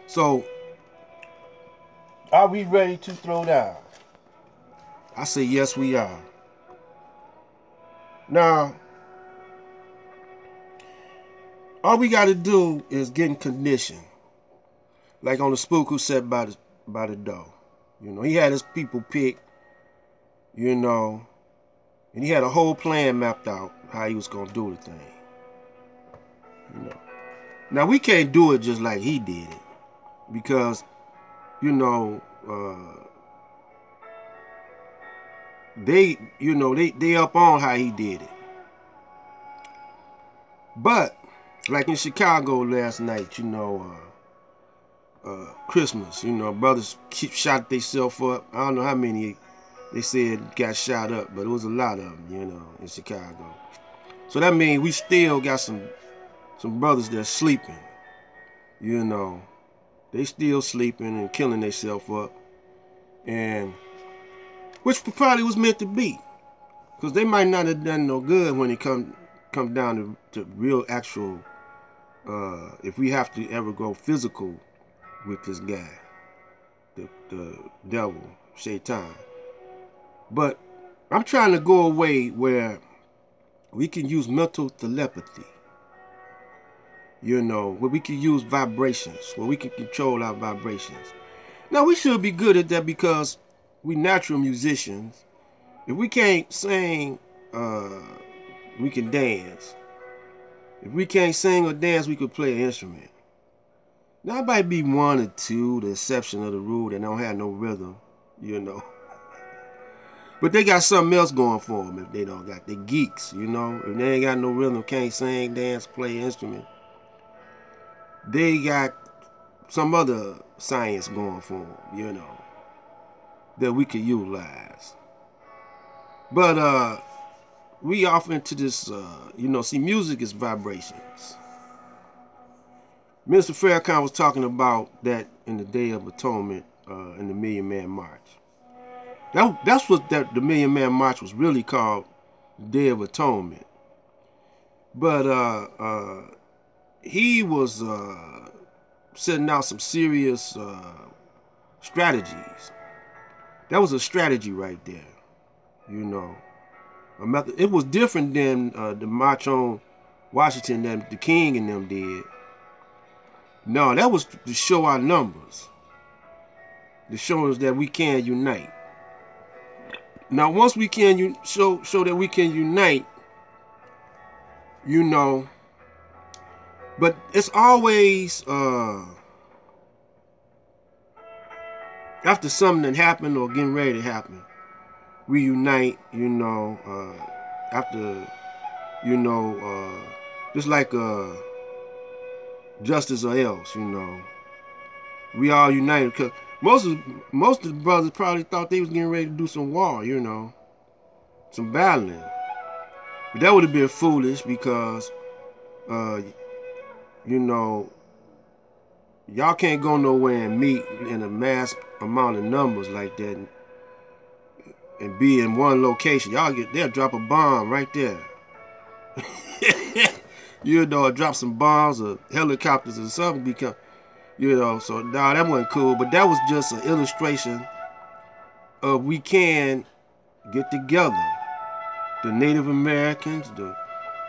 So, are we ready to throw down? I say yes, we are. Now, all we got to do is get in condition, like on the spook who sat by the door. You know, he had his people picked. You know, and he had a whole plan mapped out how he was gonna do the thing. You know, now we can't do it just like he did it because you know they up on how he did it. But like in Chicago last night, Christmas, brothers shot themselves up. I don't know how many they said got shot up, but it was a lot of them, in Chicago. So that means we still got some brothers that's sleeping, they still sleeping and killing themselves up, and which probably was meant to be, because they might not have done no good when it come down to real actual. If we have to ever go physical with this guy, the devil, Shaitan. But I'm trying to go away where we can use mental telepathy, where we can use vibrations, where we can control our vibrations. Now, we should be good at that because we natural musicians. If we can't sing, we can dance. If we can't sing or dance, we could play an instrument. Now, it might be one or two, the exception of the rule, that don't have no rhythm, But they got something else going for them if they don't got. They geeks, If they ain't got no rhythm, can't sing, dance, play instrument, they got some other science going for them, that we could utilize. But we off into this, see, music is vibrations. Minister Farrakhan was talking about that in the Day of Atonement, in the Million Man March. That's what the Million Man March was really called, the Day of Atonement. But he was setting out some serious strategies. That was a strategy right there, A method. It was different than the March on Washington that the King and them did. No, that was to show our numbers, to show us that we can unite. Now, once we can show that we can unite, but it's always after something that happened or getting ready to happen, we unite. After just like justice or else, we all united because most of the brothers probably thought they was getting ready to do some war, some battling. But that would have been foolish because, y'all can't go nowhere and meet in a mass amount of numbers like that and be in one location. They'll drop a bomb right there. Drop some bombs or helicopters or something because, so nah, that wasn't cool. But that was just an illustration of we can get together. The Native Americans,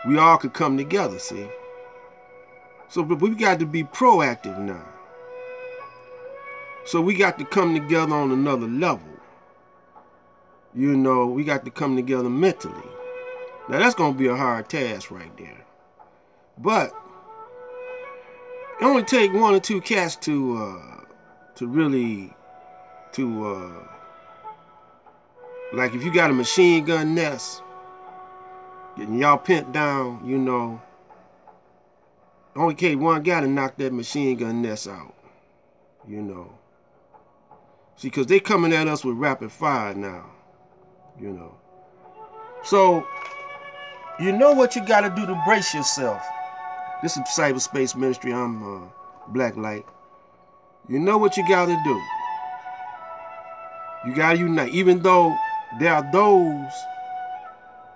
we all could come together, see? So but we got to be proactive now. So we got to come together on another level. We got to come together mentally. Now that's going to be a hard task right there. But it only take one or two cats to really like if you got a machine gun nest getting y'all pinned down, only take one guy to knock that machine gun nest out, See, because they coming at us with rapid fire now, So, what you got to do to brace yourself. This is Cyberspace Ministry. I'm Blacklight. You know what you got to do. You got to unite. Even though there are those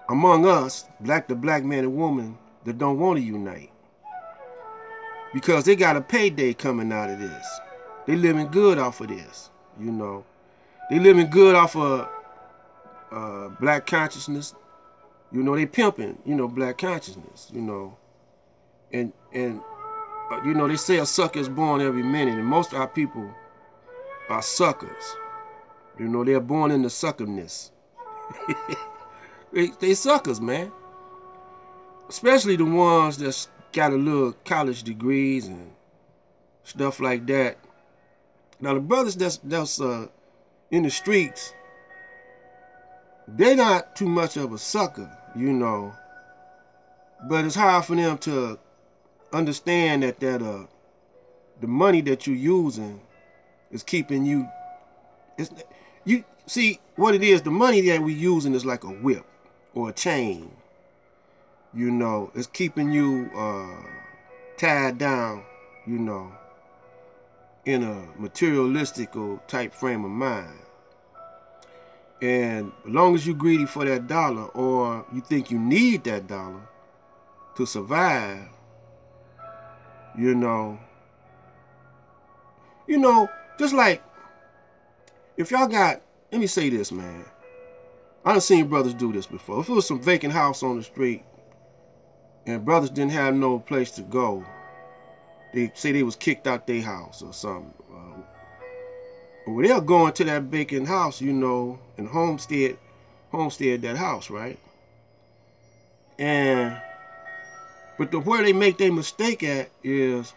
among us, the black man and woman, that don't want to unite. Because they got a payday coming out of this. They living good off of this, you know. They living good off of black consciousness. You know, they pimping, you know, black consciousness, you know. And you know, they say a sucker is born every minute, and most of our people are suckers. You know, they're born into suckerness. They suckers, man. Especially the ones that's got a little college degrees and stuff like that. Now the brothers that's in the streets, they're not too much of a sucker, you know. But it's hard for them to understand that the money that you're using is keeping you. You see what it is. The money that we're using is like a whip or a chain. You know, it's keeping you tied down. You know, in a materialistic type frame of mind. And as long as you're greedy for that dollar, or you think you need that dollar to survive, you know, just like if y'all got, let me say this, man. I done seen brothers do this before. If it was some vacant house on the street and brothers didn't have no place to go, they say they was kicked out their house or something. But they'll go into that vacant house, you know, and homestead that house, right? And but where they make their mistake at is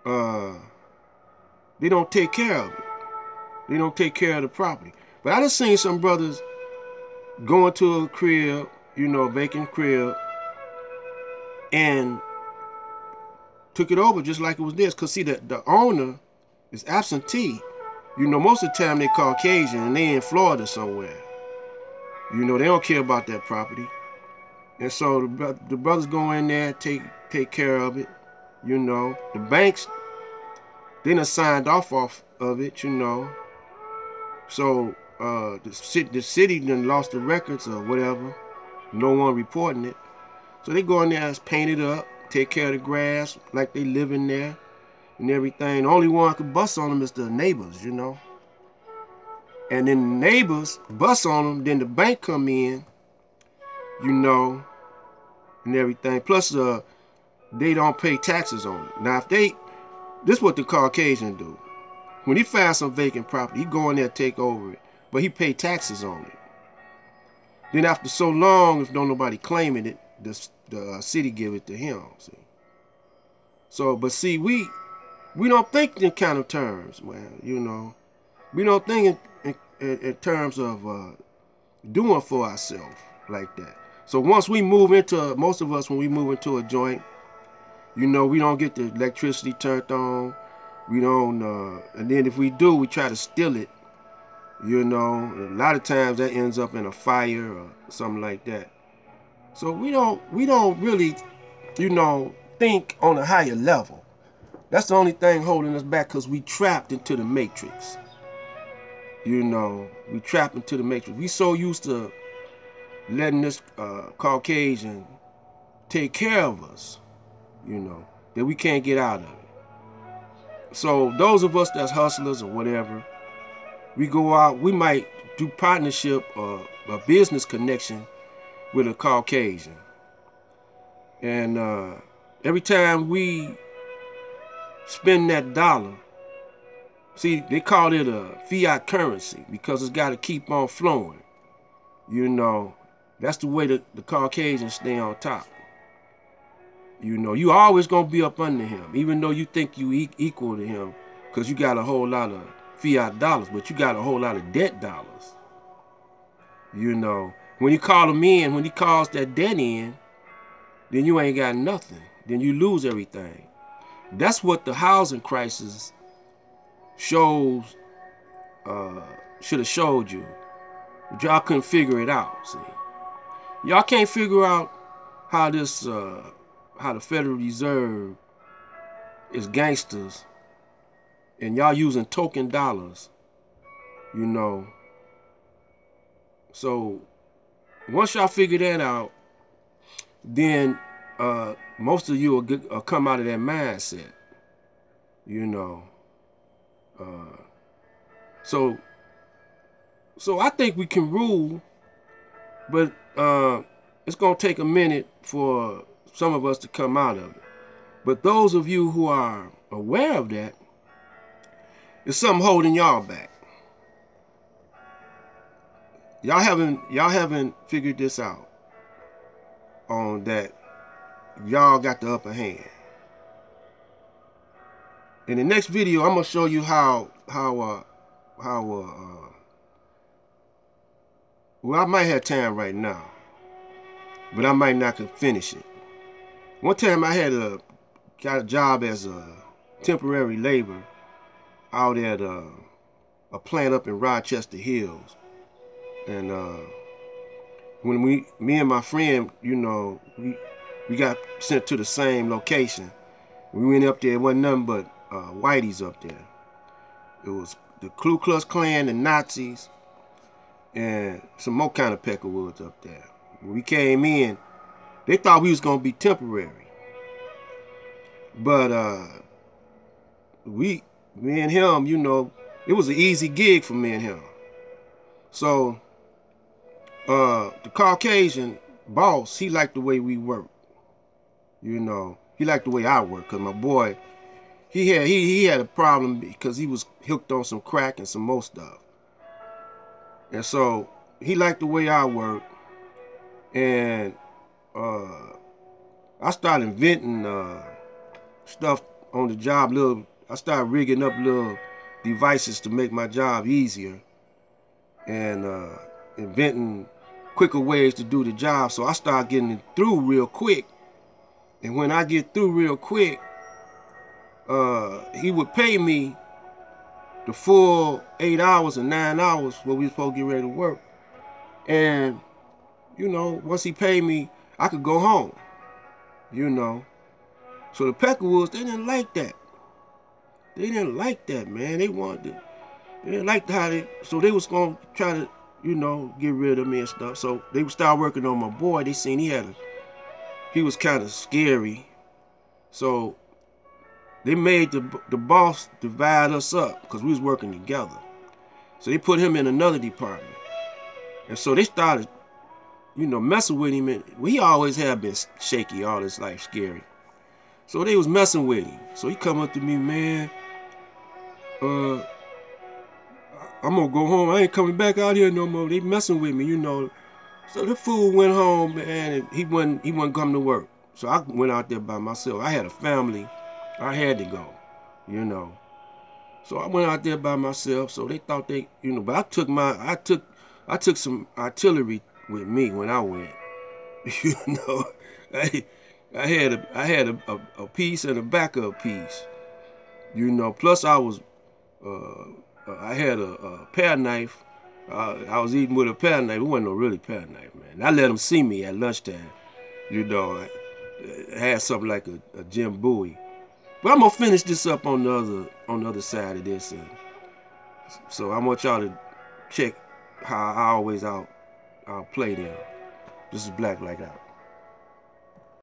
they don't take care of it. They don't take care of the property. But I just seen some brothers go into a crib, you know, vacant crib, and took it over just like it was theirs. Cause see, the owner is absentee. You know, most of the time they Caucasian and they in Florida somewhere. You know, they don't care about that property. And so the brothers go in there, take care of it. You know, the banks, they done signed off of it, you know. So the city done lost the records or whatever. No one reporting it. So they go in there and paint it up, take care of the grass like they live in there and everything. The only one could bust on them is the neighbors, you know. And then the neighbors bust on them, then the bank come in, you know, and everything. Plus, they don't pay taxes on it. Now, this is what the Caucasian do. When he finds some vacant property, he go in there and take over it, but he pay taxes on it. Then after so long, if don't nobody claiming it, the city give it to him. See. So, but see, we don't think in kind of terms, man. You know, we don't think in terms of doing for ourselves like that. So once we move into, most of us, when we move into a joint, you know, we don't get the electricity turned on. We don't, and then if we do, we try to steal it. You know, a lot of times that ends up in a fire or something like that. So we don't really, you know, think on a higher level. That's the only thing holding us back, because we trapped into the matrix. You know, we trapped into the matrix. We so used to letting this Caucasian take care of us, you know, that we can't get out of it. So those of us that's hustlers or whatever, we go out, we might do partnership or a business connection with a Caucasian. And every time we spend that dollar, see, they call it a fiat currency because it's got to keep on flowing. You know, that's the way the Caucasians stay on top. You know, you always going to be up under him, even though you think you equal to him, because you got a whole lot of fiat dollars, but you got a whole lot of debt dollars. You know, when you call him in, when he calls that debt in, then you ain't got nothing. Then you lose everything. That's what the housing crisis shows, should have showed you. But y'all couldn't figure it out, see. Y'all can't figure out how this, how the Federal Reserve is gangsters and y'all using token dollars, you know. So once y'all figure that out, then most of you will come out of that mindset, you know. So I think we can rule, but it's gonna take a minute for some of us to come out of it. But those of you who are aware of that, it's something holding y'all back. Y'all haven't figured this out, on that y'all got the upper hand. In the next video, I'm gonna show you how well, I might have time right now, but I might not could finish it. One time I got a job as a temporary labor out at a plant up in Rochester Hills, and when me and my friend, you know, we got sent to the same location. We went up there, it wasn't nothing but whiteys up there. It was the Ku Klux Klan and Nazis and some more kind of peckerwoods up there. When we came in, they thought we was gonna be temporary, but me and him, you know, it was an easy gig for me and him. So the Caucasian boss, he liked the way we work. You know, he liked the way I work, cause my boy, he had a problem because he was hooked on some crack and some more stuff. And so he liked the way I work, and I started inventing stuff on the job. I started rigging up little devices to make my job easier, and inventing quicker ways to do the job. So I started getting it through real quick. And when I get through real quick, he would pay me the full 8 hours or 9 hours where we were supposed to get ready to work. And, you know, once he paid me, I could go home, you know. So the Peckerwoods, they didn't like that. They didn't like that, man. They didn't like how so they was going to try to, you know, get rid of me and stuff. So they would start working on my boy. They seen he was kind of scary. So they made the boss divide us up because we was working together. So they put him in another department. And so they started, you know, messing with him. And he always had been shaky all his life, scary. So they was messing with him. So he come up to me, man, I'm gonna go home. I ain't coming back out here no more. They messing with me, you know. So the fool went home, man, and he wasn't coming to work. So I went out there by myself. I had a family. I had to go, you know. So I went out there by myself. So they thought they, you know, but I took some artillery with me when I went. You know, I had a piece and a backup piece. You know, plus I had a pear knife. I was eating with a pear knife. It wasn't no really pear knife, man. I let them see me at lunchtime. You know, I had something like a Jim Bowie. But I'm gonna finish this up on the other side of this, and so I want y'all to check how I always out play them. This is Black Out.